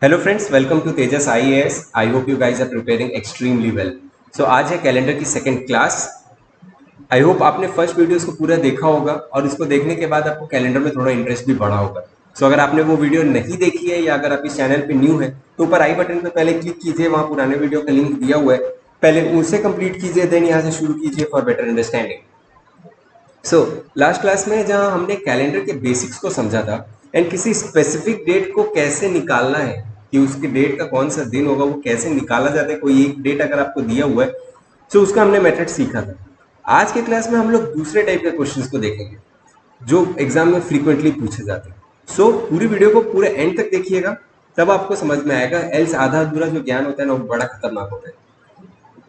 Hello friends, welcome to Tejas IAS. I hope you guys are preparing extremely well. So आज है calendar की second class. I hope आपने first videos को पूरा देखा होगा और इसको देखने के बाद आपको कैलेंडर में थोड़ा इंटरेस्ट भी बढ़ा होगा। सो अगर आपने वो वीडियो नहीं देखी है या अगर आप इस चैनल पे न्यू है तो ऊपर आई बटन पे पहले क्लिक कीजिए, वहां पुराने वीडियो का लिंक दिया हुआ है, पहले उसे कंप्लीट कीजिए, देन यहाँ से शुरू कीजिए for better understanding. So last class में जहां हमने कैलेंडर के बेसिक्स को समझा था एंड किसी स्पेसिफिक डेट को कैसे निकालना है कि उसके डेट का कौन सा दिन होगा, वो कैसे निकाला जाता है, कोई एक डेट अगर आपको दिया हुआ है तो उसका हमने मेथड सीखा था। आज के क्लास में हम लोग दूसरे टाइप के क्वेश्चंस को देखेंगे जो एग्जाम में फ्रीक्वेंटली पूछे जाते हैं। सो पूरी वीडियो को पूरे एंड तक देखिएगा, तब आपको समझ में आएगा, एल्स आधा अधूरा जो ज्ञान होता है ना वो बड़ा खतरनाक होता है।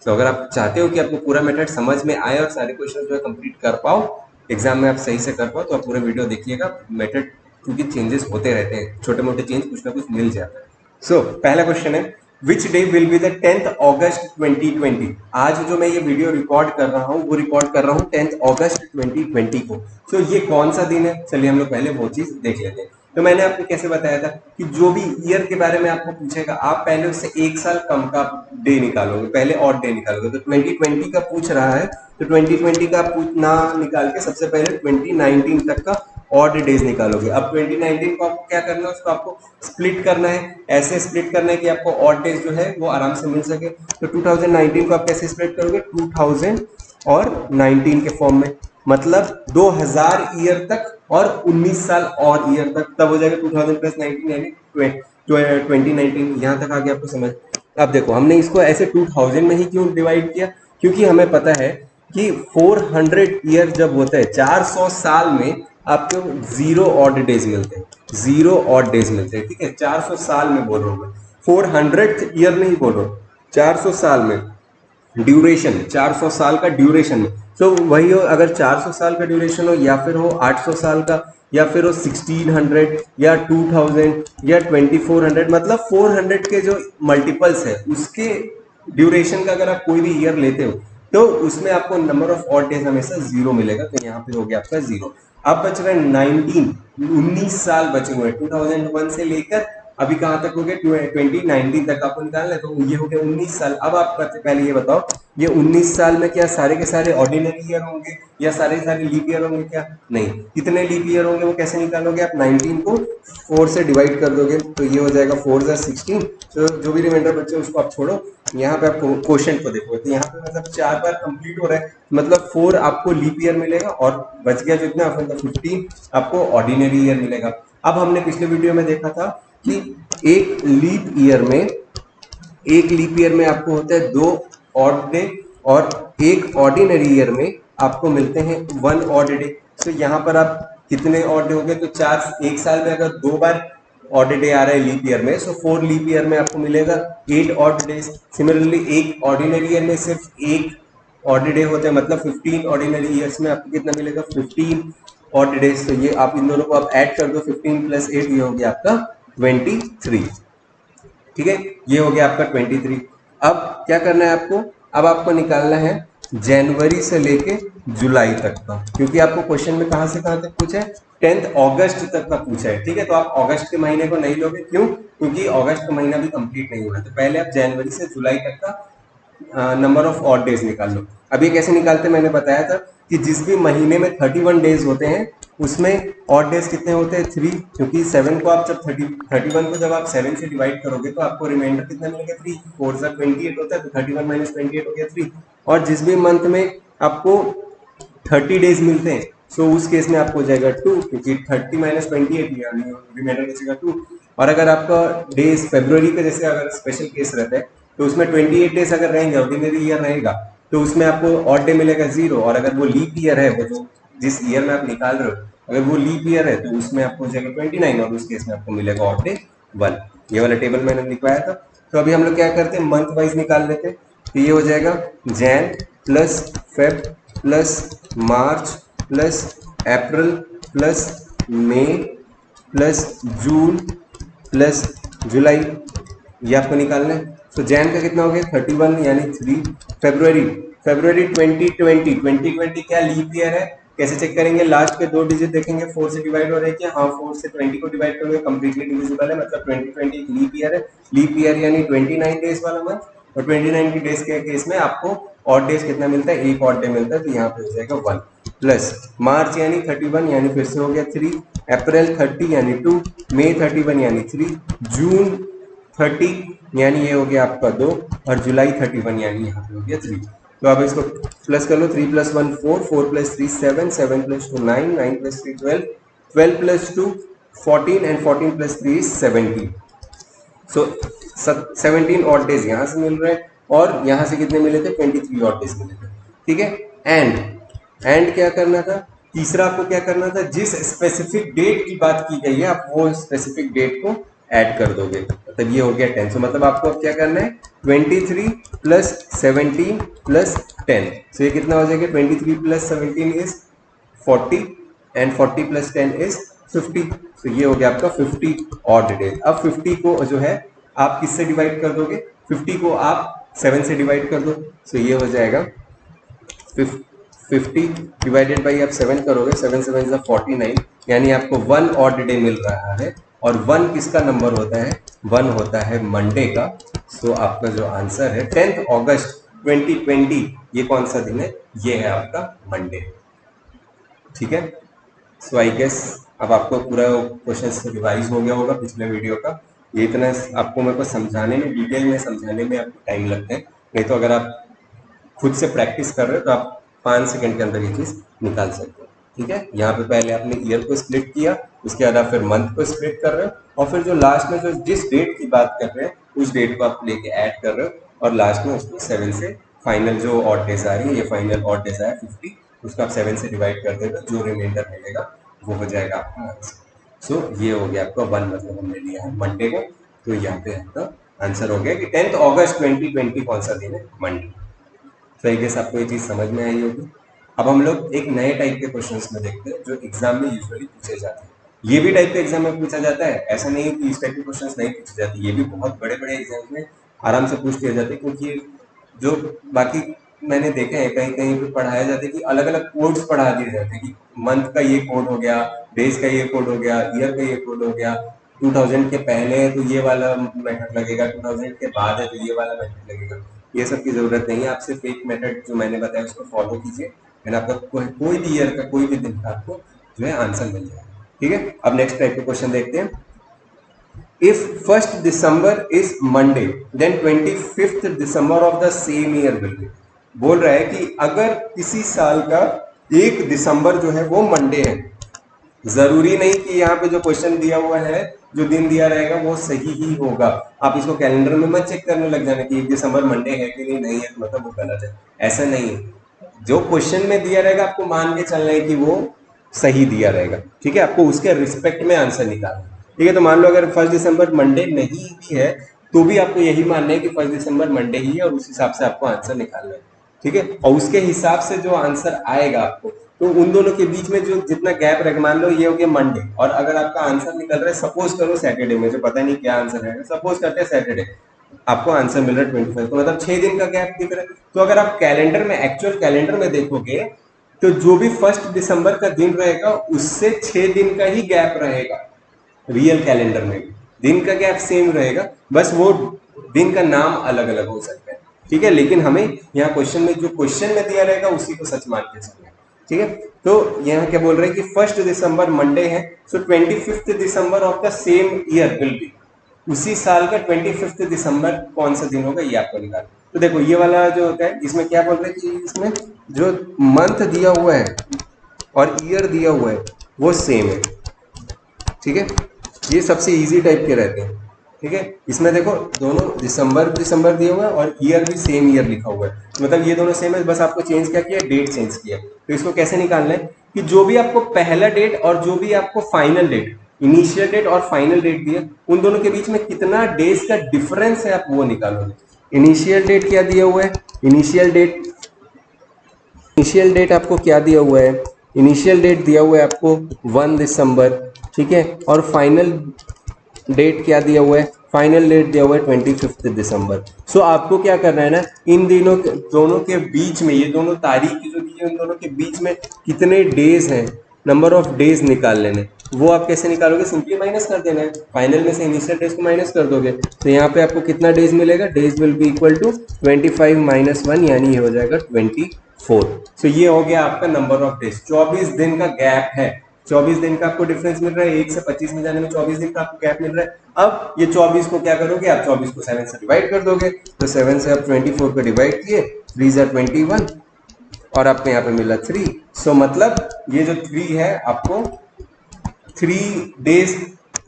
तो अगर आप चाहते हो कि आपको पूरा मेथड समझ में आए और सारे क्वेश्चन जो है कंप्लीट कर पाओ, एग्जाम में आप सही से कर पाओ, तो आप पूरा वीडियो देखिएगा। मेथड क्योंकि चेंजेस होते रहते हैं, छोटे मोटे चेंज कुछ ना कुछ मिल जाता है। सो पहला क्वेश्चन है, which day will be the 10th अगस्त 2020। आज जो मैं ये वीडियो रिकॉर्ड कर रहा हूँ वो रिकॉर्ड कर रहा हूँ 10th अगस्त 2020 को। सो ये कौन सा दिन है, चलिए हम लोग पहले वो चीज देख लेते हैं। तो मैंने आपको कैसे बताया था कि जो भी ईयर के बारे में आपको पूछेगा, आप पहले उससे एक साल कम का डे निकालोगे, पहले ऑड डे निकालोगे। तो 2020 का पूछ रहा है तो 2020 का ना निकाल के सबसे पहले 2019 तक का ऑड डेज निकालोगे। अब 2019 को आपको क्या करना है, उसको आपको स्प्लिट करना है, ऐसे स्प्लिट करना है कि आपको ऑड डेज जो है वो आराम से मिल सके। तो 2019 को आप कैसे स्प्लिट करोगे, 2000 और 19 के फॉर्म में, मतलब 2000 ईयर तक और 19 साल और ईयर तक, तब हो जाएगा 2000 प्लस 19 यानी 2019। यहां तक आगे आपको समझ। अब देखो हमने इसको ऐसे 2000 में ही क्यों डिवाइड किया, क्योंकि हमें पता है कि 400 ईयर जब होता है, 400 साल में आपको जीरो ऑड डेज मिलते हैं, जीरो ऑड डेज मिलते हैं। ठीक है, 400 साल में बोल रहा हूं मैं, 400 ईयर नहीं बोल रहा हूं, 400 साल में ड्यूरेशन, 400 साल का ड्यूरेशन में। तो वही हो, अगर 400 साल का ड्यूरेशन हो या फिर हो 800 साल का या फिर हो 1600 या 2000 या 2400, मतलब 400 के जो मल्टीपल्स है उसके ड्यूरेशन का अगर आप कोई भी ईयर लेते हो तो उसमें आपको नंबर ऑफ ऑड डेज हमेशा जीरो मिलेगा। तो यहाँ पे हो गया आपका जीरो। अब बच रहे 19, 19 साल बचे हुए हैं 2001 से लेकर अभी कहां तक हो गया, 2019 तक आपको निकालना है। तो ये हो गया 19 साल। अब आप पहले ये बताओ, ये 19 साल में क्या सारे के सारे ऑर्डिनरी ईयर होंगे या सारे सारे लीप ईयर होंगे? क्या नहीं। कितने लीप ईयर होंगे वो कैसे निकालोगे, आप 19 को 4 से डिवाइड कर दोगे तो ये हो जाएगा 4 जार 16। तो जो भी रिमाइंडर बच्चे उसको आप छोड़ो, यहाँ पे आप क्वेश्चन को देखो तो यहाँ पे मतलब 4 बार कंप्लीट हो रहा है, मतलब 4 आपको लीप ईयर मिलेगा और बच गया जितना 15 आपको ऑर्डिनरी ईयर मिलेगा। अब हमने पिछले वीडियो में देखा था कि एक लीप ईयर में, एक लीप ईयर में आपको होता है 2 ऑड डे और एक ऑर्डिनरी ईयर में आपको मिलते हैं 1 ऑड डे। तो यहाँ पर आप कितने ऑड डे हो गए, तो 4, एक साल में अगर 2 बार ऑड डे आ रहा है लीप ईयर में, सो 4 लीप ईयर में आपको मिलेगा 8 ऑड डेज। सिमिलरली एक ऑर्डिनरी ईयर में सिर्फ एक ऑड डे होते हैं, मतलब 15 ऑर्डिनरी ईयर्स में आपको कितना मिलेगा, 15 ऑड डेज। तो ये आप इन दोनों को आप ऐड कर दो, 15 प्लस 8 ये हो गया आपका 23। ठीक है, ये हो गया आपका 23। अब क्या करना है आपको, अब आपको निकालना है जनवरी से लेके जुलाई तक का, क्योंकि आपको क्वेश्चन में कहां से कहां तक पूछा है, 10th अगस्त तक का पूछा है। ठीक है, तो आप अगस्त के महीने को नहीं लोगे, क्यों, क्योंकि अगस्त का महीना भी कंप्लीट नहीं हुआ है। तो पहले आप जनवरी से जुलाई तक का नंबर ऑफ ऑड डेज निकाल लो। अब ये कैसे निकालते, मैंने बताया था कि जिस भी महीने में 31 डेज होते हैं उसमें ऑड डेज कितने होते हैं, 3, क्योंकि 7 को आप जब 31 को जब आप 7 से डिवाइड करोगे तो आपको रिमाइंडर कितना मिलेगा, 3, 4 सा 28 होता है, तो 31 माइनस 28 हो गया 3। और जिस भी मंथ में आपको 30 डेज मिलते हैं सो उस केस में आपको हो जाएगा 2, क्योंकि 30 माइनस 28 रिमाइंडर बचेगा 2। और अगर आपका डेज फरवरी का जैसे अगर स्पेशल केस रहता है तो उसमें 28 डेज अगर रहेंगे, ऑर्डिनरी ईयर रहेगा, तो उसमें आपको ऑड डे मिलेगा 0। और अगर वो लीप ईयर है, वो जो जिस ईयर में आप निकाल रहे हो, अगर वो लीप ईयर है तो उसमें आपको हो जाएगा 29 और उस केस में आपको मिलेगा ऑड डे 1। ये वाला टेबल मैंने लिखवाया था। तो अभी हम लोग क्या करते हैं, मंथ वाइज निकाल लेते हैं। तो ये हो जाएगा जैन प्लस फेब प्लस मार्च प्लस अप्रैल प्लस मई प्लस जून प्लस जुलाई, ये आपको निकालना है। तो जैन का कितना हो गया 31 यानी 3। फरवरी, फरवरी 2020, 2020 क्या लीप ईयर है, कैसे चेक करेंगे? लास्ट के 2 डिजिट देखेंगे 4 से डिवाइड हो रहे हैं क्या? हाँ, 4 से 20 को डिवाइड करोगे कंप्लीटली डिविजिबल है, मतलब 2020 एक लीप ईयर है, लीप ईयर यानी 29 डेज वाला मंथ, और 29 डेज के केस में आपको ऑड डेज कितना मिलता है? एक ऑड डे मिलता है, तो यहाँ पे हो जाएगा 1 प्लस मार्च यानी 31 यानी फिर से हो गया 3, अप्रैल 30 यानी 2, मई 31 यानी 3, जून 30 यानी ये हो गया आपका 2, और जुलाई 31 यानी यहाँ पे हो गया 3। तो आप इसको प्लस कर लो, 3 + 1 4, 4 + 3 7, 7 + 2 9, 9 + 3 12, 12 + 2 14, and 14 + 3 is 17। So 17 odd days यहाँ से मिल रहे हैं, और यहाँ से कितने मिले थे? 23 ऑड डेज मिले थे। ठीक है, एंड क्या करना था? तीसरा आपको क्या करना था? जिस स्पेसिफिक डेट की बात की गई है आप वो स्पेसिफिक डेट को ऐड कर दोगे, मतलब ये हो गया 10। सो मतलब आपको अब क्या करना है? 23 + 17 + 10। सो ये कितना हो जाएगा? 23 + 17 इज 40, एंड 40 + 10 इज 50। तो ये हो गया आपका 50 ऑड डेज। अब 50 को जो है आप किससे डिवाइड कर दोगे? 50 को आप 7 से डिवाइड कर दो। सो ये हो जाएगा 50 डिवाइडेड बाई आप 7 करोगे, 7 7 इज 49, यानी आपको 1 ऑड डे मिल रहा है। और 1 किसका नंबर होता है? 1 होता है मंडे का। सो आपका जो आंसर है 10 अगस्त 2020, ये कौन सा दिन है? ये है आपका मंडे। ठीक है, सो आई गेस अब आपको पूरा क्वेश्चन रिवाइज हो गया होगा पिछले वीडियो का। ये इतना आपको मेरे को समझाने में, डिटेल में समझाने में आपको टाइम लगता है, नहीं तो अगर आप खुद से प्रैक्टिस कर रहे हो तो आप 5 सेकंड के अंदर ये चीज़ निकाल सकते हो। ठीक है, यहाँ पे पहले आपने ईयर को स्प्लिट किया, उसके बाद आप फिर मंथ को स्प्लिट कर रहे हो, और फिर जो लास्ट में जो जिस डेट की बात कर रहे हैं उस डेट को आप लेके ऐड कर रहे हो, और लास्ट में उसको 7 से फाइनल जो ऑड डेज आ रही है, ये फाइनल ऑड डेज आया 50, उसको आप 7 से डिवाइड कर देगा, जो रिमाइंडर मिलेगा वो हो जाएगा आपका आंसर। सो ये हो गया आपका 1, मतलब हमने लिया है मंडे को, तो यहाँ पे आपका आंसर हो गया कि 10 अगस्त 2020 कौन सा दिन है? मंडे। तो आई गेस आपको ये चीज़ समझ में आई होगी। अब हम लोग एक नए टाइप के क्वेश्चंस में देखते हैं जो एग्जाम में यूजुअली पूछे जाते हैं। ये भी टाइप के एग्जाम में पूछा जाता है, ऐसा नहीं है कि इस टाइप के क्वेश्चंस नहीं पूछे जाते, ये भी बहुत बड़े बड़े एग्जाम में आराम से पूछ लिए जाते हैं, क्योंकि जो बाकी मैंने देखे हैं कहीं कहीं पे पढ़ाया जाता है कि अलग अलग कोड्स पढ़ा दिए जाते हैं कि मंथ का ये कोड हो गया, डेज का ये कोड हो गया, ईयर का ये कोड हो गया, 2000 के पहले है तो ये वाला मेथड लगेगा, 2000 के बाद है तो ये वाला मेथड लगेगा। ये सब की जरूरत नहीं है, आप सिर्फ एक मेथड जो मैंने बताया उसको फॉलो कीजिए, एंड आपका कोई भी ईयर का कोई भी दिन का आपको जो है आंसर मिल जाएगा। ठीक है, अब नेक्स्ट टाइप के क्वेश्चन देखते हैं। If 1st December is Monday, then 25th December of the same year will be। बोल रहा है कि अगर किसी साल का 1 दिसंबर जो है वो मंडे है, जरूरी नहीं कि यहाँ पे जो क्वेश्चन दिया हुआ है जो दिन दिया रहेगा वो सही ही होगा। आप इसको कैलेंडर में मत चेक करने लग जाना कि 1 दिसंबर मंडे है कि नहीं है, मतलब वो गलत है, ऐसा नहीं है। जो क्वेश्चन में दिया रहेगा आपको मान के चलना है कि वो सही दिया रहेगा। ठीक है, आपको उसके रिस्पेक्ट में आंसर निकालना है। ठीक है, तो मान लो अगर 1 दिसंबर मंडे नहीं भी है तो भी आपको यही मानना है कि 1 दिसंबर मंडे ही है, और उस हिसाब से आपको आंसर निकालना है। ठीक है, और उसके हिसाब से जो आंसर आएगा आपको, तो उन दोनों के बीच में जो जितना गैप रहे, मान लो ये हो गया मंडे, और अगर आपका आंसर निकल रहा है सपोज करो सैटरडे में, जो पता नहीं क्या आंसर है, सपोज करते हैं सैटरडे, आपको आंसर मिल रहा है 25, तो मतलब 6 दिन का गैप दिख रहा है। तो अगर आप कैलेंडर में, एक्चुअल कैलेंडर में देखोगे तो जो भी 1 दिसंबर का दिन रहेगा उससे 6 दिन का ही गैप रहेगा। रियल कैलेंडर में दिन का गैप सेम रहेगा, बस वो दिन का नाम अलग अलग हो सकता है। ठीक है, लेकिन हमें यहाँ क्वेश्चन में जो क्वेश्चन में दिया रहेगा उसी को सच मान के चलना है। ठीक है, तो यहाँ क्या बोल रहे हैं कि 1 दिसंबर मंडे है, so 25 December of the same year will be. उसी साल का 25 दिसंबर कौन सा दिन होगा ये आपको निकालना। तो देखो ये वाला जो होता है इसमें क्या बोल रहे हैं कि इसमें जो मंथ दिया हुआ है और ईयर दिया हुआ है वो सेम है। ठीक है, ये सबसे इजी टाइप के रहते हैं। ठीक है, इसमें देखो दोनों दिसंबर दिसंबर दिया हुआ है और ईयर भी सेम ईयर लिखा हुआ है, मतलब ये दोनों सेम है, बस आपको चेंज क्या किया? डेट चेंज किया। तो इसको कैसे निकालना है कि जो भी आपको पहला डेट और जो भी आपको फाइनल डेट, इनिशियल डेट और फाइनल डेट दिया, उन दोनों के बीच में कितना डेज का डिफरेंस है आप वो निकालोगे। इनिशियल डेट क्या दिया हुआ है? इनिशियल डेट आपको क्या दिया हुआ है? इनिशियल डेट दिया हुआ है आपको 1 दिसंबर। ठीक है, और फाइनल डेट क्या दिया हुआ है? फाइनल डेट दिया हुआ है 25 दिसंबर। सो आपको क्या करना है ना, इन दोनों के बीच में, ये दोनों तारीख जो दी कि उन दोनों के बीच में कितने डेज हैं, नंबर ऑफ डेज निकाल लेने। वो आप कैसे निकालोगे, सिंपली माइनस कर देना है, फाइनल में से इनिशियल डेज को माइनस कर दोगे तो यहाँ पे आपको कितना डेज मिलेगा, days will be equal to 25 minus 1 यानी ये हो जाएगा 24। सो ये हो गया आपका नंबर ऑफ डेज। 24 दिन का गैप है, 24 दिन का आपको डिफरेंस मिल रहा है, 1 से 25 में जाने में 24 दिन का आपको गैप मिल रहा है। अब ये 24 को क्या करोगे आप, 24 को 7 से डिवाइड कर दोगे, तो 7 से आप 24 को डिवाइड किए, 3 जा 21 और आपको यहाँ पे मिला 3। सो मतलब ये जो 3 है आपको 3 डेज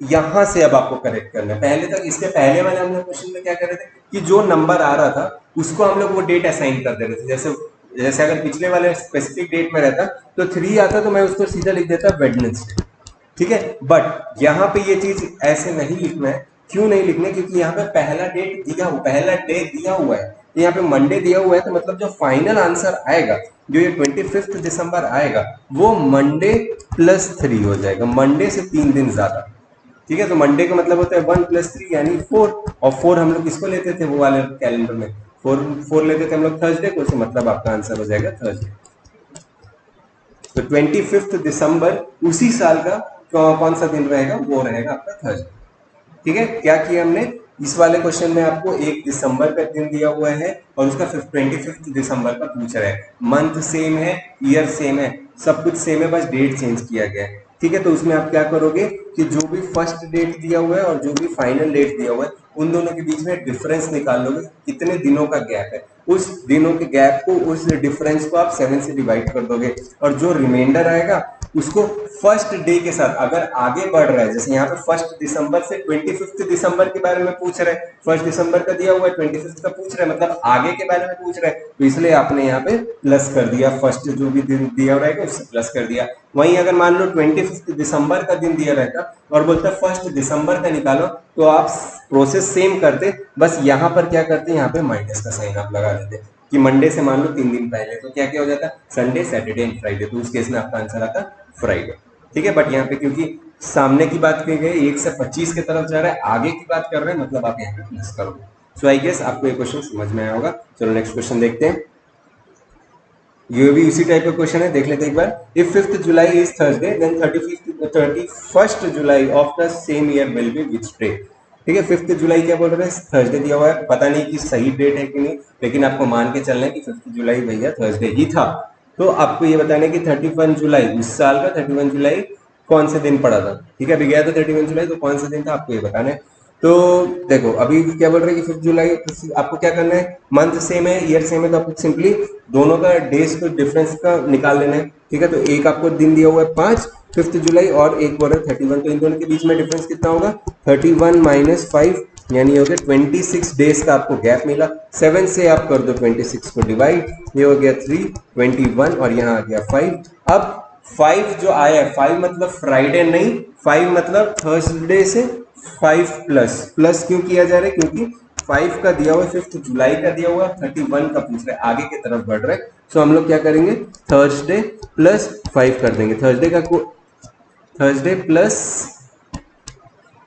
यहां से अब आपको करेक्ट करना है। पहले तक, इसके पहले वाले हमने क्वेश्चन में क्या कर रहे थे कि जो नंबर आ रहा था उसको हम लोग वो डेट असाइन कर दे रहे थे। जैसे जैसे अगर पिछले वाले स्पेसिफिक डेट में रहता तो 3 आता तो मैं उसको सीधा लिख देता वेडनेसडे, ठीक है। बट यहाँ पे ये चीज ऐसे नहीं लिखना है। क्यों नहीं लिखना है, क्योंकि यहाँ पे पहला डेट दिया हुआ, पहला डे दिया हुआ है, तो यहाँ पे मंडे दिया हुआ है, तो मतलब जो फाइनल आंसर आएगा, जो ये 25 दिसंबर आएगा, वो मंडे प्लस 3 हो जाएगा, मंडे से 3 दिन ज्यादा, ठीक है। तो मंडे का मतलब होता है 1 + 3 यानी 4, और 4 हम लोग किसको लेते थे वो वाले कैलेंडर में, 4 लेते थे हम लोग थर्सडे को, मतलब आपका आंसर हो जाएगा थर्सडे। तो 25 दिसंबर उसी साल का कौन सा दिन रहेगा, वो रहेगा आपका थर्सडे, ठीक है। क्या किया हमने, इस वाले क्वेश्चन में आपको 1 दिसंबर का दिन दिया हुआ है और उसका 25 दिसंबर का पूछ रहा है, मंथ सेम है, ईयर सेम है, सब कुछ सेम है, बस डेट चेंज किया गया है, ठीक है। तो उसमें आप क्या करोगे कि जो भी फर्स्ट डेट दिया हुआ है और जो भी फाइनल डेट दिया हुआ है उन दोनों के बीच में डिफरेंस निकाल लोगे, कितने दिनों का गैप है, उस दिनों के गैप को, उस डिफरेंस को आप 7 से डिवाइड कर दोगे, और जो रिमाइंडर आएगा उसको फर्स्ट डे के साथ, अगर आगे बढ़ रहा है, जैसे यहाँ पे 1 दिसंबर से 25 दिसंबर के बारे में पूछ रहे हैं, 1 दिसंबर का दिया हुआ है, 25 का पूछ रहे हैं, मतलब आगे के बारे में पूछ रहे हैं, तो इसलिए आपने यहाँ पे प्लस कर दिया, फर्स्ट जो भी दिन दिया रहेगा उससे प्लस कर दिया। वहीं अगर मान लो 25 दिसंबर का दिन दिया रहता और बोलता 1 दिसंबर का निकालो, तो आप प्रोसेस सेम करते, बस यहाँ पर क्या करते, यहाँ पे माइनस का साइन आप लगा देते कि मंडे से मान लो 3 दिन पहले, तो क्या क्या हो जाता, संडे, सैटरडे एंड फ्राइडे, तो उस केस में आपका आंसर आता फ्राइडे, ठीक है। बट यहाँ पे क्योंकि सामने की बात की गई, 1 से 25 की तरफ जा रहा है, आगे की बात कर रहे हैं, मतलब आप यहाँ पे प्लस करोगे। सो आई गेस आपको ये क्वेश्चन समझ में आया होगा। चलो नेक्स्ट क्वेश्चन देखते हैं। ये भी इसी टाइप का क्वेश्चन है, देख लेते हैं एक बार। If 5th July is Thursday then 31st July of the same year will be which day, ठीक है। 5th जुलाई क्या बोल रहे हैं, थर्सडे दिया हुआ है, पता नहीं कि सही डेट है कि नहीं, लेकिन आपको मान के चलना है कि 5th जुलाई भैया थर्सडे ही था। तो आपको ये बताना है कि 31 जुलाई, उस साल का 31 जुलाई कौन से दिन पड़ा था, ठीक है। अभी गया था 31 जुलाई, तो कौन सा दिन था आपको ये बताना है। तो देखो अभी क्या बोल रहे हैं कि 5th जुलाई, आपको क्या करना है, मंथ सेम है, ईयर सेम है, तो आपको सिंपली दोनों का डेज को डिफरेंस का निकाल लेना है, ठीक है। तो एक आपको दिन दिया हुआ है 5 5th जुलाई और एक बोल रहा है 31, तो इन दोनों के बीच में डिफरेंस कितना होगा, 31 - 5 यानी हो गया 26 डेज का आपको गैप मिला। 7 से आप कर दो 26 को डिवाइड, ये हो गया 3, 21 और यहाँ आ गया 5। अब 5 जो आया है, 5 मतलब फ्राइडे नहीं, 5 मतलब थर्सडे से 5 प्लस, प्लस क्यों किया जा रहा है, क्योंकि 5 का दिया हुआ है, 5th जुलाई का दिया हुआ है, 31 का पूछ रहा है, आगे की तरफ बढ़ रहा है। सो हम लोग क्या करेंगे, थर्सडे प्लस 5 कर देंगे, थर्सडे प्लस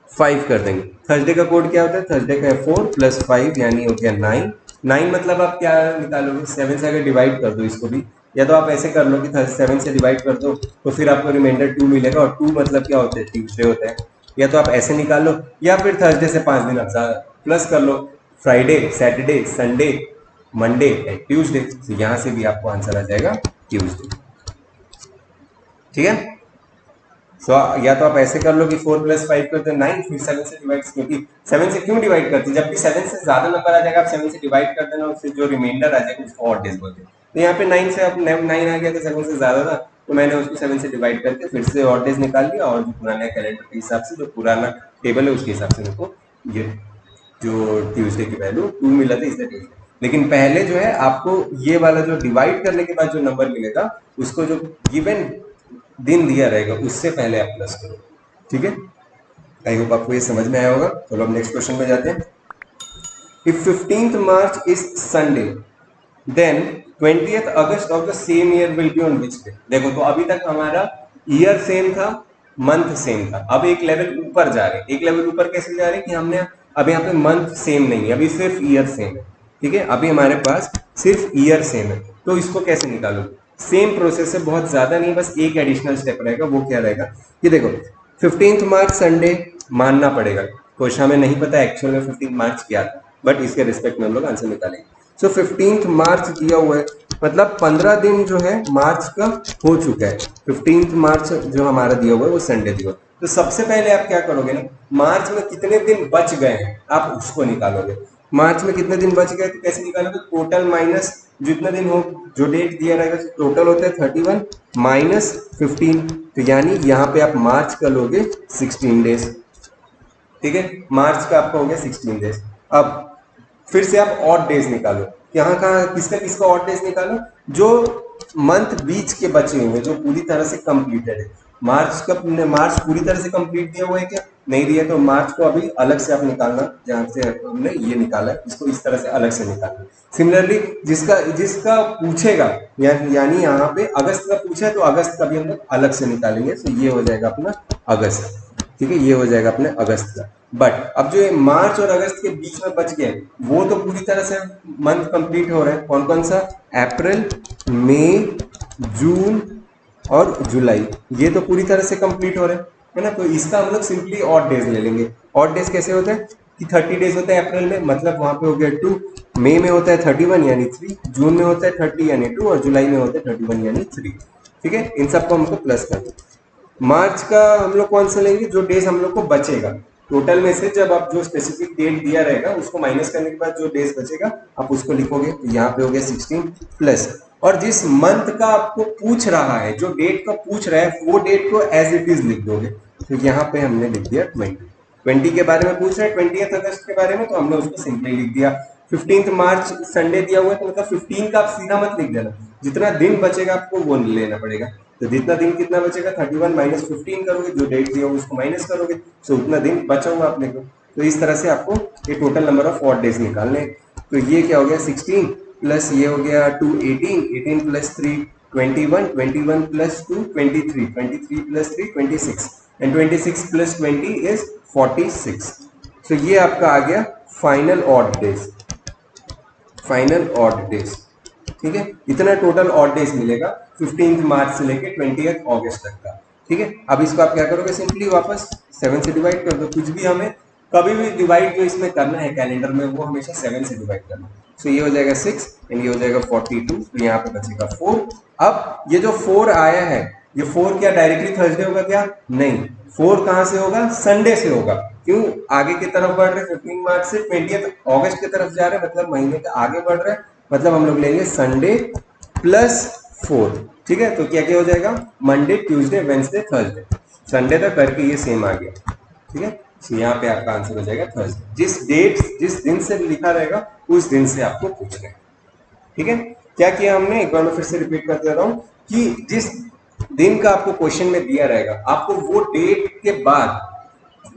5 कर देंगे। थर्सडे का कोड क्या होता है, थर्सडे का 4 + 5 यानी हो गया 9। 9 मतलब आप क्या निकालोगे, 7 से अगर डिवाइड कर दो इसको भी, या तो आप ऐसे कर लो कि 7 से डिवाइड कर दो तो फिर आपको रिमाइंडर 2 मिलेगा, और 2 मतलब क्या होता है, ट्यूसडे होता है। या तो आप ऐसे निकाल लो, या फिर थर्सडे से 5 दिन आप प्लस कर लो, Friday, Saturday, Sunday, Monday and Tuesday. तो यहाँ से भी आपको आंसर आ जाएगा ट्यूसडे, ठीक है। तो या तो आप ऐसे कर लो कि 4 + 5 करते 9, फिर 7 से डिवाइड, क्योंकि 7 से क्यों डिवाइड करते हैं, जब भी 7 से ज्यादा नंबर आ जाएगा आप 7 से डिवाइड कर देना, उससे जो रिमाइंडर आ जाएगा उसको ऑड डेज बोलते हैं। तो यहाँ पे 9 से अब 9 आ गया तो 7 से ज्यादा था, तो मैंने उसको 7 से डिवाइड करके फिर से ऑड डेज निकाल लिया, और जो पुराने कैलेंडर के हिसाब से, जो पुराना टेबल है उसके हिसाब से मेरे को ये जो ट्यूसडे की वैल्यू 2 मिला था, इसलिए ट्यूसडे। लेकिन पहले जो है आपको ये वाला जो डिवाइड करने के बाद जो नंबर मिलेगा, उसको जो गिवन दिन दिया रहेगा उससे पहले आप प्लस करो, ठीक है। आई होप आपको ये समझ में आया होगा। चलो अब नेक्स्ट क्वेश्चन में जाते हैं। If 15th March is Sunday then 20th August of the same year will be on which day. देखो तो अभी तक हमारा ईयर सेम था, मंथ सेम था, अब एक लेवल ऊपर जा रहे हैं। एक लेवल ऊपर कैसे जा रहे हैं कि हमने अब यहाँ पे मंथ सेम नहीं है, अभी सिर्फ ईयर सेम है, ठीक है। अभी हमारे पास सिर्फ ईयर सेम है, तो इसको कैसे निकालोगे, सेम प्रोसेस है, बहुत ज्यादा नहीं, बस एक एडिशनल स्टेप रहेगा। वो क्या रहेगा कि देखो 15 मार्च संडे मानना पड़ेगा। क्वेश्चन हमें नहीं पता एक्चुअल में 15 मार्च क्या था, बट इसके रिस्पेक्ट में हम लोग आंसर निकालेंगे। सो 15 मार्च दिया हुआ है, मतलब 15 दिन जो है मार्च का हो चुका है। 15 मार्च जो हमारा दिया हुआ है वो संडे दिया हुआ है। तो सबसे पहले आप क्या करोगे ना, मार्च में कितने दिन बच गए हैं आप उसको निकालोगे। मार्च में कितने दिन बच गए तो कैसे निकालोगे, टोटल माइनस जितने दिन हो, जो डेट दिया रहेगा टोटल होता है 31 माइनस 15। तो यानी यहाँ पे आप मार्च का लोगे 16 डेज। ठीक है, मार्च का आपका हो गया 16 डेज। अब फिर से आप ऑड डेज निकालो। यहाँ कहाँ किसका किसका ऑड डेज निकालो, जो मंथ बीच के बचे हुए जो पूरी तरह से कंप्लीटेड है। मार्च का, मार्च पूरी तरह से कंप्लीट दिया हुआ है क्या, नहीं दिया, तो मार्च को अभी अलग से आप निकालना, जहां से हमने ये निकाला है इसको इस तरह से अलग से निकालना। सिमिलरली जिसका जिसका पूछेगा, यानी यहाँ पे अगस्त का पूछा है तो अगस्त का भी हम लोग अलग से निकालेंगे। तो ये हो जाएगा अपना अगस्त। ठीक है, ये हो जाएगा अपने अगस्त का। बट अब जो ये मार्च और अगस्त के बीच में बच गए वो तो पूरी तरह से मंथ कंप्लीट हो रहे हैं। कौन कौन सा, अप्रैल, मई, जून और जुलाई, ये तो पूरी तरह से कंप्लीट हो रहे हैं, है ना। तो इसका हम लोग सिंपली ऑड डेज ले लेंगे। ऑड डेज कैसे होते हैं कि 30 डेज होता है अप्रैल में, मतलब वहां पे हो गया 2, मई में होता है 31 यानी 3, जून में होता है 30 यानी 2 और जुलाई में होता है 31 यानी 3। ठीक है, इन सबको हमको प्लस कर दो। मार्च का हम लोग कौन सा लेंगे, जो डेज हम लोग को बचेगा टोटल में से, जब आप जो स्पेसिफिक डेट दिया रहेगा उसको माइनस करने के बाद जो डेज बचेगा आप उसको लिखोगे। तो यहाँ पे हो गया 16 प्लस, और जिस मंथ का आपको पूछ रहा है, जो डेट का पूछ रहा है वो डेट को एज इट इज लिख दोगे। तो यहाँ पे हमने लिख दिया 20 के बारे में पूछ रहा है, 20 अगस्त के बारे में, तो हमने उसको सिंपली लिख दिया। 15 मार्च संडे दिया हुआ है तो मतलब 15 का आप सीधा मत लिख देना, जितना दिन बचेगा आपको वो लेना पड़ेगा। तो जितना दिन कितना बचेगा, 31 माइनस 15 करोगे, जो डेट दिया होगा उसको माइनस करोगे, तो उतना दिन बचा हुआ अपने को। तो इस तरह से आपको ये total number of odd days निकालने। तो ये क्या हो गया 16 प्लस ये हो गया 2 18, 18 plus 3 21, 21 plus 2 23, 23 plus 3 26 and 26 plus 20 is 46। तो ये आपका आ गया final odd days, final odd days. ठीक है, इतना टोटल ऑड डेज मिलेगा 15 मार्च से लेके 20 अगस्त तक का। ठीक है, अब इसको आप क्या करोगे, सिंपली वापस 7 से डिवाइड कर दो। कुछ भी हमें कभी भी डिवाइड जो इसमें करना है कैलेंडर में वो हमेशा 7 से डिवाइड करना। सो ये हो जाएगा 6 एंड ये हो जाएगा 42, तो यहाँ पे बचेगा 4। अब ये जो 4 आया है, ये 4 क्या डायरेक्टली थर्सडे होगा क्या, नहीं, 4 कहां से होगा, संडे से होगा। क्यों, आगे की तरफ बढ़ रहे, 15 मार्च से 20 अगस्त की तरफ जा रहे हैं, मतलब महीने के आगे बढ़ रहे हैं, मतलब हम लोग लेंगे संडे प्लस 4। ठीक है, तो क्या क्या हो जाएगा, Monday Tuesday Wednesday Thursday, Sunday तक करके ये सेम आ गया। ठीक है, तो यहाँ पे आपका आंसर हो जाएगा थर्सडे। जिस डेट जिस दिन से लिखा रहेगा उस दिन से आपको पूछना है। ठीक है, क्या किया हमने, एक बार मैं फिर से रिपीट कर दे रहा हूं कि जिस दिन का आपको क्वेश्चन में दिया रहेगा, आपको वो डेट के बाद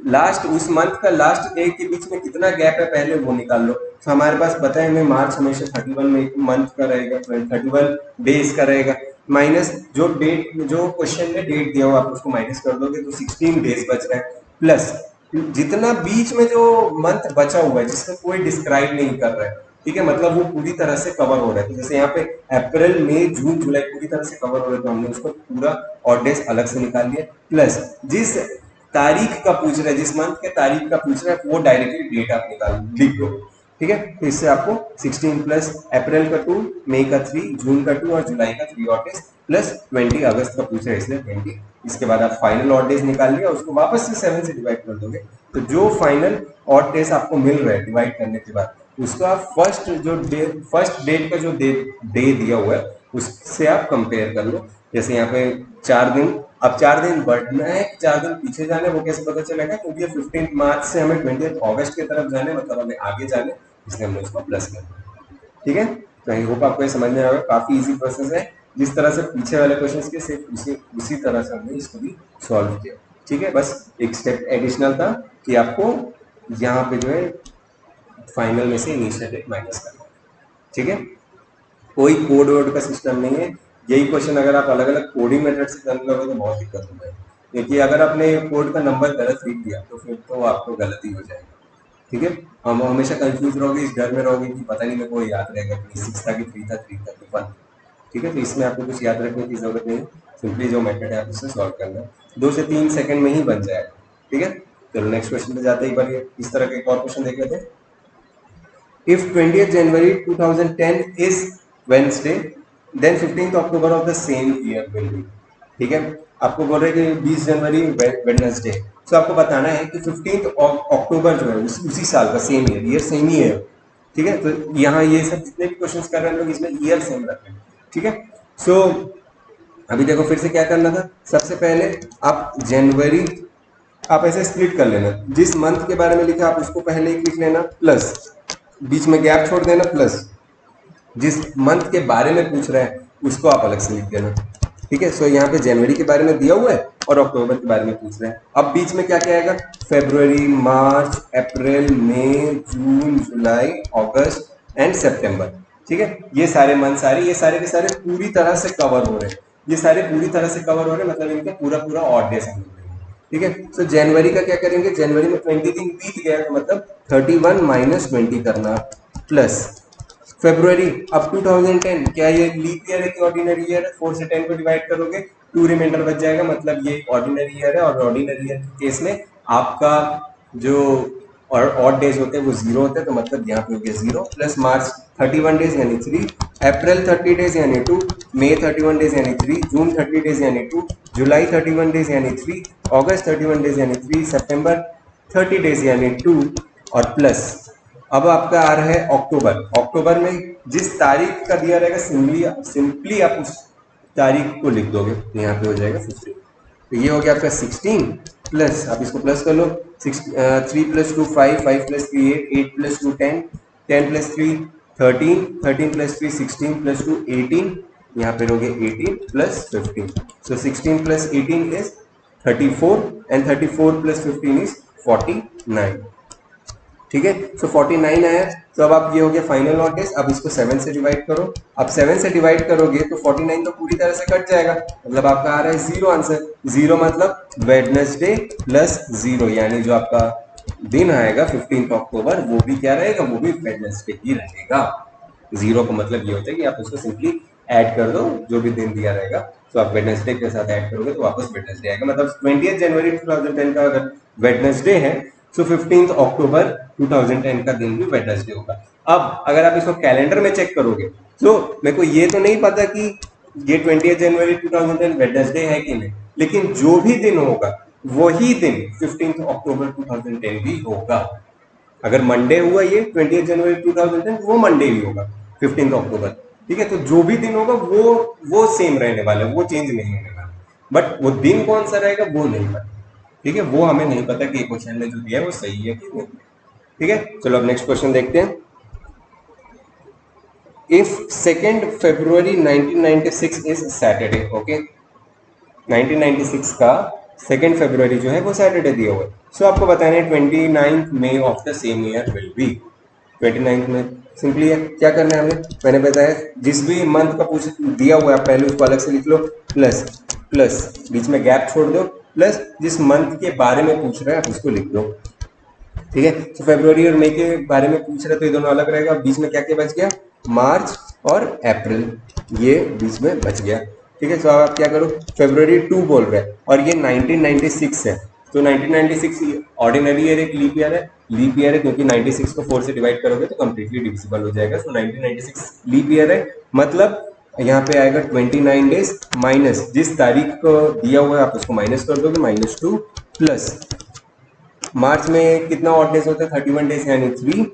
लास्ट, उस मंथ का लास्ट डे के बीच में कितना गैप है पहले वो निकाल लो। तो हमारे पास पता है हमें मार्च हमेशा 31 में मंथ का रहेगा, 31 डेज का रहेगा, माइनस जो डेट, जो क्वेश्चन में डेट दिया हुआ आप उसको माइनस कर दोगे तो 16 डेज बच रहा है, प्लस जितना बीच में जो मंथ बचा हुआ है जिसमें कोई डिस्क्राइब नहीं कर रहा है। ठीक है, मतलब वो पूरी तरह से कवर हो रहा है। तो जैसे यहाँ पे अप्रैल मई जून जुलाई पूरी तरह से कवर हो रहा है, तो हमने उसको पूरा ऑड डेज अलग से निकाल दिया, प्लस जिस तारीख का पूछ रहा है, जिस मंथ के तारीख का पूछ रहा है वो डायरेक्टली डेट आप निकाल लिख दो। ठीक है, तो इससे आपको 16 प्लस अप्रैल का 2, मई का 3, जून का 2 और जुलाई का 3 ऑड डेज प्लस 20 अगस्त का पूछ रहा है इसलिए 20। इसके बाद आप फाइनल ऑड डेज निकाल लिया, उसको वापस से 7 से डिवाइड कर दोगे। तो जो फाइनल ऑड डेज आपको मिल रहा है डिवाइड करने के बाद, उसका फर्स्ट जो डे, फर्स्ट डेट का जो डे दिया हुआ है उससे आप कंपेयर कर लो। जैसे यहाँ पे 4 दिन, अब 4 दिन बढ़ना है, 4 दिन पीछे जाना है, वो कैसे पता चलेगा, क्योंकि 15 मार्च से हमें 20 अगस्त की तरफ जाना है, मतलब हमें आगे जाना है, इसलिए हमने उसको प्लस कर दिया। ठीक है, तो आई होप आपको ये समझ में आएगा, काफी इजी प्रोसेस है। जिस तरह से पीछे वाले क्वेश्चन के सिर्फ उसी तरह से हमने इसको भी सॉल्व किया। ठीक है, बस एक स्टेप एडिशनल था कि आपको यहाँ पे जो है फाइनल में से इनिशियल डेट माइनस करना है। ठीक है, कोई कोड वर्ड का सिस्टम नहीं है। यही क्वेश्चन अगर आप अलग अलग कोडिंग मेथड से करने लगोगे तो बहुत दिक्कत हो जाएगी, क्योंकि अगर आपने कोड का नंबर गलत लिख दिया तो फिर तो आपको गलती हो जाएगी। ठीक है, हम हमेशा कंफ्यूज रहोगे, इस डर में रहोगे कि पता नहीं मेरे को याद रहेगा कि 6 था कि 3 था, 3 था कि 1। ठीक है, तो इसमें आपको कुछ याद रखने की जरूरत नहीं है, सिंपली जो मेथड है आप उससे सॉल्व करना है, 2 से 3 सेकंड में ही बन जाएगा। ठीक है, चलो नेक्स्ट क्वेश्चन पे जाते हैं। एक बार ये इस तरह के एक और क्वेश्चन देख लेते हैं। If 20th January 2010 is Wednesday, then 15th October of the same year will be। ठीक है, आपको बोल रहे हैं कि 20 जनवरी वेडनेसडे, तो आपको बताना है कि 15th अक्टूबर जो है उसी साल का सेम ईयर सेम ही है। ठीक है, तो यहाँ ये सब जितने भी क्वेश्चंस कर रहे हैं लोग इसमें ईयर सेम रखें। ठीक है, सो अभी देखो फिर से क्या करना था, सबसे पहले आप जनवरी आप ऐसे स्प्लिट कर लेना, जिस मंथ के बारे में लिखा आप उसको पहले ही लिख लेना, प्लस बीच में गैप छोड़ देना, प्लस जिस मंथ के बारे में पूछ रहे हैं उसको आप अलग से लिख देना। ठीक है, सो यहाँ पे जनवरी के बारे में दिया हुआ है और अक्टूबर के बारे में पूछ रहे हैं। अब बीच में क्या क्या आएगा, फरवरी, मार्च, अप्रैल, मई, जून, जुलाई, अगस्त एंड सितंबर। ठीक है, ये सारे मंथ ये सारे के सारे पूरी तरह से कवर हो रहे हैं, ये सारे पूरी तरह से कवर हो रहे हैं, मतलब इनका पूरा पूरा ऑड डेज है। ठीक है, तो जनवरी का क्या करेंगे, जनवरी में 20 दिन बीत गया तो मतलब 31 माइनस 20 करना, प्लस फरवरी अब 2010, क्या ये लीप ईयर है कि ऑर्डिनरी ईयर है, 4 से 10 को डिवाइड करोगे 2 रिमाइंडर बच जाएगा, मतलब ये ऑर्डिनरी ईयर है, और ऑर्डिनरी ईयर के केस में आपका जो और ऑड डेज होते हैं वो 0 होते हैं, तो मतलब यहाँ पे हो गया 0, प्लस मार्च 31 डेज यानी 3, अप्रैल 30 डेज यानी 2, मई 31 डेज यानी 3, जून 30 डेज यानी 2, जुलाई 31 डेज यानी 3, अगस्त 31 डेज यानी 3, सितंबर 30 डेज यानी 2, और प्लस अब आपका आ रहा है अक्टूबर। अक्टूबर में जिस तारीख का दिया रहेगा सिंपली आप उस तारीख को लिख दोगे, तो यहाँ पे हो जाएगा 15। तो ये हो गया आपका 16, प्लस आप इसको प्लस कर लो, 3 + 2 5, 5 + 3 8, 8 + 2 10, 10 + 3 13, 13 + 3 16 + 2 18, यहाँ पे हो गया 18 + 15, so 16 + 18 is 34 and 34 + 15 is 49। ठीक है, सो 49 आया, तो अब आप ये हो गया फाइनल ऑड डेज। अब इसको 7 से डिवाइड करो, अब 7 से डिवाइड करोगे तो 49 तो पूरी तरह से कट जाएगा, मतलब आपका आ रहा है 0 आंसर। 0 मतलब वेडनेसडे प्लस 0, यानी जो आपका दिन आएगा 15 अक्टूबर वो भी क्या रहेगा, वो भी वेडनेसडे ही रहेगा। 0 का मतलब ये होता है कि आप उसको सिंपली ऐड कर दो, जो भी दिन दिया रहेगा तो आप वेडनेसडे के साथ ऐड करोगे तो वापस वेडनेसडे आएगा, मतलब 20 जनवरी 2010 का अगर वेडनेसडे है तो 15 अक्टूबर 2010 का दिन भी वेडनेसडे होगा। अब अगर आप इसको कैलेंडर में चेक करोगे तो मेरे को ये तो नहीं पता कि ये 20 जनवरी 2010 वेडनेसडे है कि नहीं, लेकिन जो भी दिन होगा वही दिन 15 अक्टूबर 2010 भी होगा। अगर मंडे हुआ ये 20 जनवरी 2010 वो मंडे ही होगा 15 अक्टूबर। ठीक है, तो जो भी दिन होगा वो सेम रहने वाला है, वो चेंज नहीं होने वाला, बट वो दिन कौन सा रहेगा वो नहीं पता। ठीक है, वो हमें नहीं पता कि क्वेश्चन में जो दिया है वो सही है कि नहीं। ठीक है, चलो अब नेक्स्ट क्वेश्चन देखते हैं। If 2 February 1996 is Saturday, okay, 1996 का 2 फरवरी जो है वो सैटरडे दिया हुआ है, सो आपको बताना है 29 May of the same year will be. 29 में सिंपली है, क्या करना है हमें, मैंने बताया जिस भी मंथ का पूछ दिया हुआ है पहले उसको अलग से लिख लो, प्लस प्लस बीच में गैप छोड़ दो, प्लस जिस मंथ के बारे में पूछ रहे हैं आप उसको लिख दो। ठीक है, तो फरवरी और मई के बारे में पूछ रहे तो ये दोनों अलग रहेगा। बीच में क्या क्या बच गया, मार्च और अप्रैल, ये बीच में बच गया। ठीक है, तो अब आप क्या करो, फरवरी 2 बोल रहे हैं और ये 1996 है, तो 1996 ऑर्डिनरी ईयर, एक लीप ईयर है, लीप ईयर है क्योंकि 96 को 4 से डिवाइड करोगे तो कंप्लीटली डिविजिबल हो जाएगा, तो 1996 लीप ईयर है, मतलब यहाँ पे आएगा 29 डेज, माइनस जिस तारीख को दिया हुआ है आप उसको माइनस कर दोगे, -2, प्लस मार्च में कितना ऑड डेज होता है, 31 डेज यानी 3,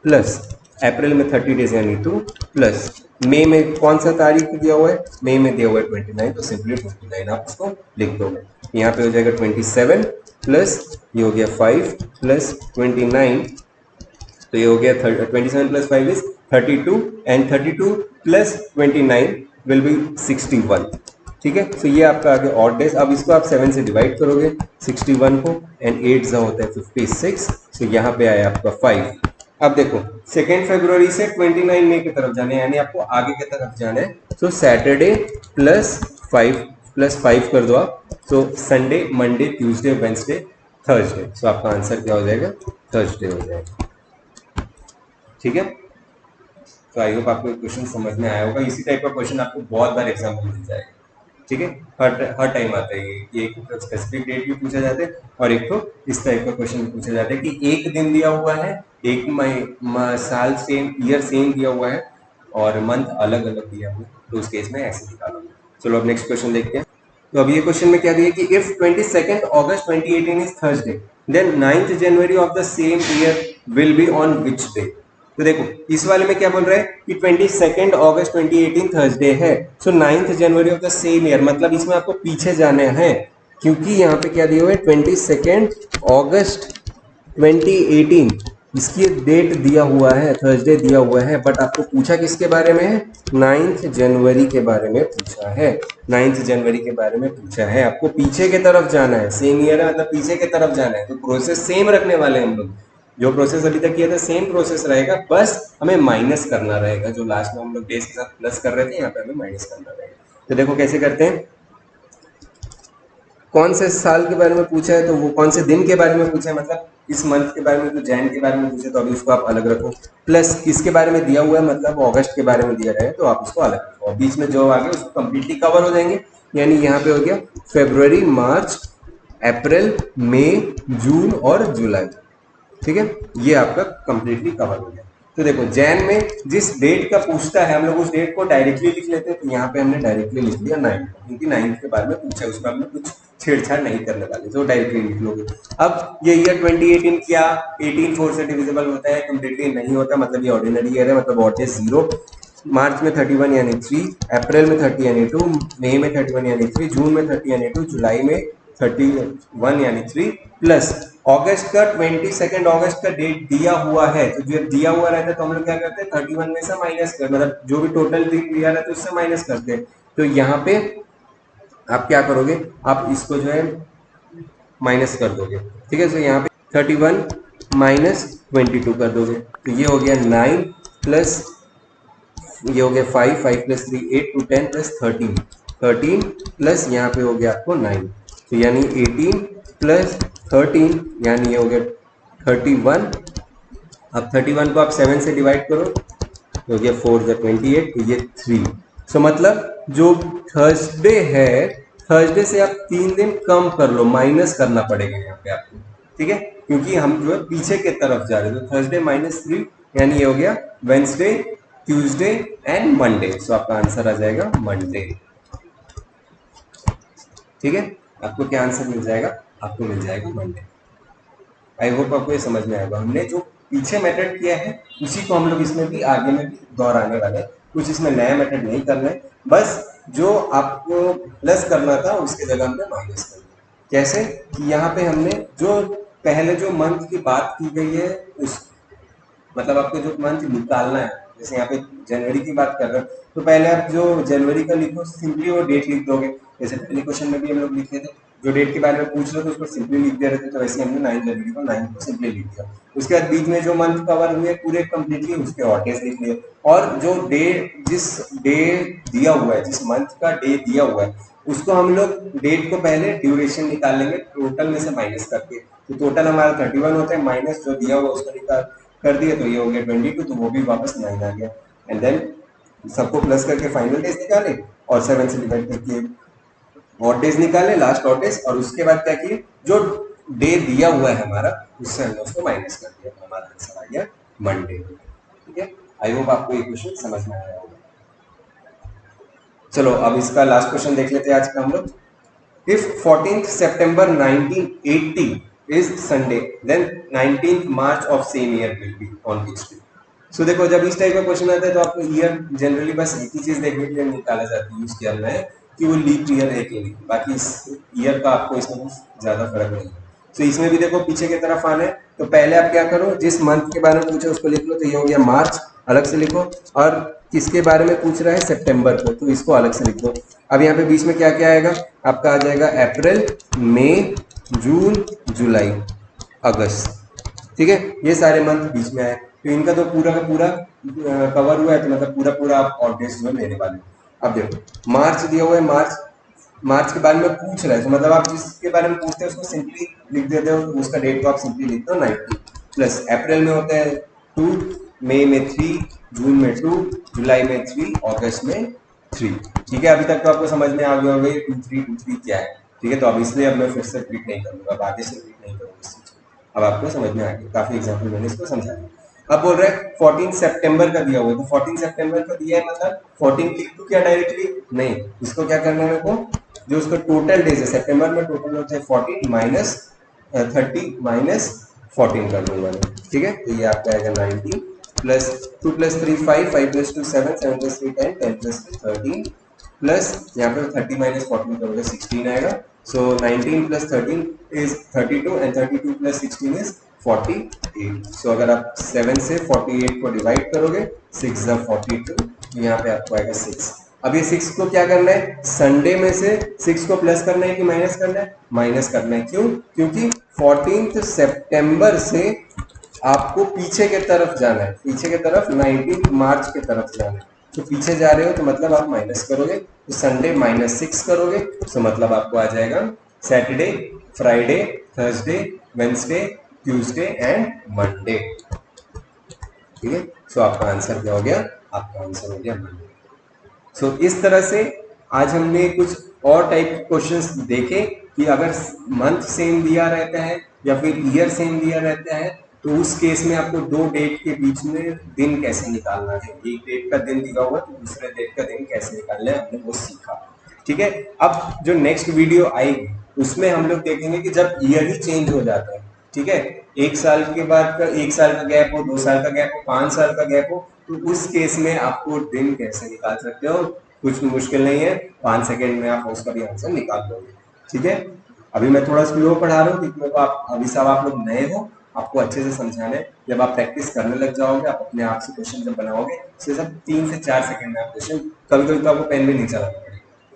प्लस अप्रैल में 30 डेज यानी 2, प्लस मई में कौन सा तारीख दिया हुआ है, मई में दिया हुआ है 29, तो सिंपली 29 आप उसको लिख दोगे। यहाँ पे हो जाएगा 27 प्लस ये हो गया 5 प्लस 29, तो ये हो गया 27 + 5 is 32 and 32 plus 29 will be 61। ठीक है, तो ये आपका आगे ऑड डेज। अब इसको आप 7 से डिवाइड करोगे 61 को, एंड 8 जा होता है 56, तो यहाँ पे आया आपका 5। अब देखो 2 फरवरी से 29 मई की तरफ जाना है, यानी आपको आगे की तरफ जाना है, तो सैटरडे +5 कर दो आप, तो Sunday, Monday, Tuesday, Wednesday, Thursday, तो आपका आंसर क्या हो जाएगा, थर्सडे हो जाएगा। ठीक है, तो आई होप आपको क्वेश्चन समझ में आया होगा। इसी टाइप का क्वेश्चन आपको बहुत बार एग्जाम में मिल जाएगा, ठीक है। हर टाइम आता है ये कि एक तो स्पेसिफिक डेट भी पूछा जाता है और एक तो इस टाइप का क्वेश्चन पूछा जाता है कि एक दिन दिया हुआ है, एक साल सेम, ईयर सेम दिया हुआ है और मंथ अलग अलग दिया हुआ है, तो उस केस में ऐसे निकालोगे। चलो अब नेक्स्ट क्वेश्चन देखते हैं। तो अब ये क्वेश्चन में क्या दिया कि if 22 August 2018 is Thursday then 9th January of the same year will be on which day. तो देखो इस वाले में क्या बोल रहा है कि 22 अगस्त 2018 थर्सडे है, सो 9th January of the same year, मतलब इसमें आपको पीछे जाने हैं, क्योंकि यहाँ पे क्या दिया हुआ है 22 अगस्त 2018, इसकी डेट दिया हुआ है, थर्सडे दिया हुआ है, बट आपको पूछा किसके बारे में है, 9th जनवरी के बारे में पूछा है। 9th जनवरी के बारे में पूछा है, आपको पीछे की तरफ जाना है, सेम ईयर है मतलब पीछे की तरफ जाना है, तो प्रोसेस सेम रखने वाले हैं हम लोग। जो प्रोसेस अभी तक किया था सेम प्रोसेस रहेगा, बस हमें माइनस करना रहेगा। जो लास्ट में हम लोग डेज के साथ प्लस कर रहे थे, यहाँ पे हमें माइनस करना रहेगा। तो देखो कैसे करते हैं, कौन से साल के बारे में पूछा है, तो वो कौन से दिन के बारे में पूछा है, मतलब इस मंथ के बारे में, तो जैन के बारे में पूछे तो अभी उसको आप अलग रखो, प्लस किसके बारे में दिया हुआ है, मतलब अगस्त के बारे में दिया गया है, तो आप उसको अलग रखो। और बीच में जो आगे उसको कंप्लीटली कवर हो जाएंगे, यानी यहाँ पे हो गया फरवरी, मार्च, अप्रैल, मई, जून और जुलाई, ठीक है, ये आपका कंप्लीटली कवर हो गया। तो देखो जैन में जिस डेट का पूछता है, हम लोग उस डेट को डायरेक्टली लिख लेते हैं, तो यहाँ पे हमने डायरेक्टली लिख दिया 9, क्योंकि 9 के बारे में पूछा है, उसमें हमने कुछ छेड़छाड़ नहीं करने वाले, तो डायरेक्टली लिख लोगे। अब ये ईयर 2018 क्या 18 4 से डिविजिबल होता है, कंप्लीटली नहीं होता, मतलब ये ऑर्डिनरी ईयर है, मतलब ऑड डेज 0, मार्च में 31 यानी 3, अप्रैल में 30 यानी 2, मई में 31 यानी 3, जून में 30 यानी 2, जुलाई में 31 यानी 3, प्लस अगस्त का 22 अगस्त का डेट दिया हुआ है, तो जो दिया हुआ रहता है तो हम लोग क्या करते हैं 31 में से माइनस कर, मतलब जो भी टोटल दिन दिया रहता है उससे माइनस करते हैं। तो यहाँ पे आप क्या करोगे, आप इसको जो है माइनस कर दोगे, ठीक है। तो यहाँ पे 31 माइनस 22 कर दोगे, तो ये हो गया 9 प्लस ये हो गया 5, 5 प्लस 3 8 टू 10 प्लस 13, 13 प्लस यहाँ पे हो गया आपको 9, तो यानी 18 प्लस 13 यानी ये हो गया 31। अब 31 को आप 7 से डिवाइड करो तो हो गया 4 × 28, तो ये 3। सो मतलब जो थर्सडे है, थर्सडे से आप 3 दिन कम कर लो, माइनस करना पड़ेगा यहाँ पे आपको, ठीक है, क्योंकि हम जो है पीछे के तरफ जा रहे हैं, तो थर्सडे -3 यानी ये हो गया वेंसडे, ट्यूसडे एंड मंडे, सो आपका आंसर आ जाएगा मंडे, ठीक है। आपको क्या आंसर मिल जाएगा, आपको मिल जाएगा मंडे। आई होप आपको ये समझ में आएगा। हमने जो पीछे मेथड किया है उसी को हम लोग इसमें भी आगे में भी दोहराने वाले हैं, कुछ इसमें नया मेथड नहीं करना है, बस जो आपको प्लस करना था उसके जगह हमने माइनस कर दिया। कैसे कि यहाँ पे हमने जो पहले जो मंथ की बात की गई है उस, मतलब आपको जो मंथ निकालना है, जैसे यहाँ पे जनवरी की बात कर रहे हो तो पहले आप जो जनवरी का लिखो सिंपली वो डेट लिख दोगे, जैसे पहले क्वेश्चन में भी हम लोग लिखे थे, जो डेट के बारे में पूछ रहे थे उसको सिंपली लिख दे रहे थे, तो वैसे हमने 9 जनवरी को 9 को सिंपली लिख दिया। उसके बाद बीच में जो मंथ कवर हुए पूरे कंप्लीटली उसके और डेज लिख लिए, और जो डे, जिस डे दिया हुआ है, जिस मंथ का डे दिया हुआ है उसको हम लोग डेट को पहले ड्यूरेशन निकाल लेंगे टोटल में से माइनस करके, तो टोटल हमारा 31 होता है, माइनस जो दिया हुआ उसको निकाल कर दिया, तो ये हो गया 22, तो वो भी वापस 9 आ गया, एंड देन सबको प्लस करके फाइनल डेज निकाले और 7 से डिवाइड करके ऑड डेज निकाले, लास्ट ऑड डेज, और उसके बाद क्या किए, जो डे दिया हुआ है हमारा उससे हमने उसको माइनस कर दिया, तो हमारा आंसर आ गया मंडे, ठीक है। आई होप आपको ये क्वेश्चन समझ में आया होगा। चलो अब इसका लास्ट क्वेश्चन देख लेते हैं आज का हम लोग। If 14th September 1980 is Sunday, then 19th March of same year will be on which day? So देखो जब इस टाइप का क्वेश्चन आता है तो आपको ईयर जनरली बस एक ही चीज देखने के लिए निकाला जाता है, यूज किया है कि वो लीप ईयर है कि नहीं, बाकी इस ईयर का आपको इसमें कुछ ज्यादा फर्क नहीं है। तो इसमें भी देखो पीछे की तरफ आना है, तो पहले आप क्या करो, जिस मंथ के बारे में पूछे उसको लिख लो, तो ये हो गया मार्च, अलग से लिखो, और किसके बारे में पूछ रहा है, सितंबर को, तो इसको अलग से लिख दो। अब यहाँ पे बीच में क्या क्या आएगा, आपका आ जाएगा अप्रैल, मई, जून, जुलाई, अगस्त, ठीक है, ये सारे मंथ बीच में आए, तो इनका तो पूरा का पूरा कवर हुआ है, तो मतलब पूरा पूरा आप ऑड डेज जो है लेने वाले। अब देखो मार्च दिया हुआ है, मार्च, मार्च के बारे में पूछ रहा है, तो मतलब आप जिसके बारे में पूछते हैं उसको सिंपली लिख देते हो, तो उसका डेट को आप सिंपली लिख दो 90, प्लस अप्रैल में होता है 2, मई में 3, जून में 2, जुलाई में 3, अगस्त में 3। ठीक है, अभी तक तो आपको समझ में आ गया होगा 2 3 क्या है। ठीक है, तो अब इसलिए अब मैं फिर से रिपीट नहीं करूंगा, अब आगे से रिपीट नहीं करूंगा इस चीज को। अब आपको समझ में आ गया, काफी एग्जाम्पल मैंने इसको समझा दिया। अब बोल रहे हैं 14 सितंबर का दिया हुआ है, तो 14 सितंबर का दिया है मतलब 14 लिख दूं क्या डायरेक्टली? नहीं, इसको क्या करना है मेरे को, जो उसका टोटल डेज है सितंबर में, टोटल होता है 14 माइनस 30 माइनस 14 कर दूंगा मैं। ठीक है, तो ये आपका आएगा 19 plus 2 plus 3 5, 5 plus 2 7, 7 plus 3 10, 10 plus 3 13 plus यहाँ पे 30 माइनस 14 करोगे 16 आएगा। सो 19 plus 13 is 32 and 32 plus 16 is 48। सो अगर आप 7 से 48 को डिवाइड करोगे 6 ज़ा 42, तो यहाँ पे आपको आएगा 6। अब ये 6 को क्या करना है, संडे में से 6 को प्लस करना है कि माइनस करना है? माइनस करना है। क्यों? क्योंकि 14 सितंबर से आपको पीछे के तरफ जाना है, पीछे के तरफ 19 मार्च के तरफ जाना है। तो पीछे जा रहे हो तो मतलब आप माइनस करोगे, तो संडे -6 करोगे, तो मतलब आपको आ जाएगा Saturday, Friday, Thursday, Wednesday, Tuesday and Monday. ठीक है, सो आपका आंसर क्या हो गया? आपका आंसर हो गया मंडे। सो इस तरह से आज हमने कुछ और टाइप के क्वेश्चंस देखे कि अगर मंथ सेम दिया रहता है या फिर ईयर सेम दिया रहता है, तो उस केस में आपको दो डेट के बीच में दिन कैसे निकालना है। एक डेट का दिन दिया हुआ तो दूसरे डेट का दिन कैसे निकालना है, हमने वो सीखा। ठीक है, अब जो नेक्स्ट वीडियो आएगी उसमें हम लोग देखेंगे कि जब ईयर ही चेंज हो जाता है, ठीक है, एक साल के बाद का, 1 साल का गैप हो, 2 साल का गैप हो, 5 साल का गैप हो, तो उस केस में आपको दिन कैसे निकाल सकते हो। कुछ मुश्किल नहीं है, 5 सेकेंड में आप उसका भी आंसर निकाल लोगे। ठीक है, अभी मैं थोड़ा स्लो पढ़ा रहा हूँ क्योंकि मेरे को आप अभी सब आप लोग नए हो, आपको अच्छे से समझाना है। जब आप प्रैक्टिस करने लग जाओगे, आप अपने आप से क्वेश्चन जब बनाओगे, तो सब 3 से 4 सेकेंड में आप क्वेश्चन, कभी कभी तो आपको पेन भी नहीं चलाना पड़ेगा।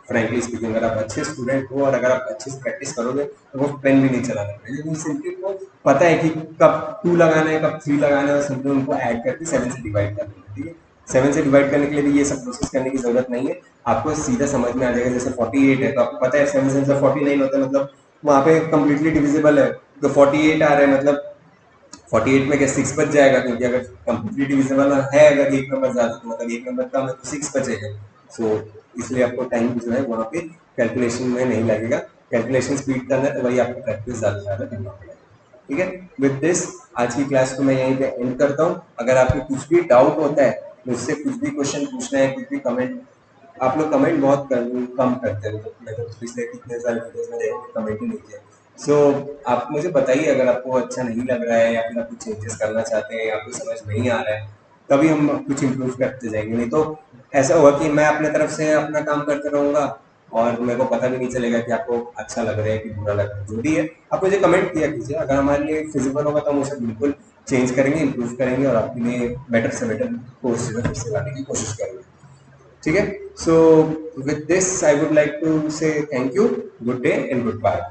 फ्रेंकली स्पीकिंग, अगर आप अच्छे स्टूडेंट हो और अगर आप अच्छे से प्रैक्टिस करोगे तो वो पेन भी नहीं चलाना पड़ेगा, लेकिन सिंपली को पता है कि कब 2 लगाना है, कब 3 लगाना है, और सिंपली उनको ऐड करके 7 से डिवाइड करना है। ठीक है, 7 से डिवाइड करने के लिए भी ये सब प्रोसेस करने की जरूरत नहीं है, आपको सीधा समझ में आ जाएगा। जैसे 48 है तो आपको पता है 7 से 49 होता है, मतलब वहाँ पे कंप्लीटली डिविजिबल है, तो 48 आ रहा है मतलब 48 में क्या 6 बच जाएगा, क्योंकि अगर कंप्लीटली डिविजिबल है, अगर एक नंबर ज्यादा तो मतलब एक नंबर कम है तो 6 बचेगा। सो इसलिए आपको टाइम जो है वहाँ पे कैलकुलेशन में नहीं लगेगा। कैलकुलेशन स्पीड करना है तो वही आपको प्रैक्टिस ज़्यादा ज़्यादा करना पड़ेगा। ठीक है, विद दिस आज की क्लास को मैं यहीं पे एंड करता हूँ। अगर आपको कुछ भी डाउट होता है, मुझसे कुछ भी क्वेश्चन पूछना है, कुछ भी कमेंट, आप लोग कमेंट बहुत कम करते हैं, मतलब मैं तो पिछले कितने सारे वीडियोस में देखा कमेंट ही नहीं किया। सो आप मुझे बताइए, अगर आपको अच्छा नहीं लग रहा है या फिर आप कुछ चेंजेस करना चाहते हैं या आपको समझ नहीं आ रहा है, तभी हम कुछ इम्प्रूव करते जाएंगे। नहीं तो ऐसा होगा कि मैं अपने तरफ से अपना काम करते रहूँगा और मेरे को पता भी नहीं चलेगा कि आपको अच्छा लग रहा है कि बुरा लग रहा है। जो भी है आप मुझे कमेंट किया कीजिए, अगर हमारे लिए फिजिबल होगा तो हम उसे बिल्कुल चेंज करेंगे, इम्प्रूव करेंगे और आपके लिए बेटर से बेटर कोर्स जो है फिर से लाने की कोशिश करेंगे। ठीक है, so with this I would like to say thank you, good day and good bye.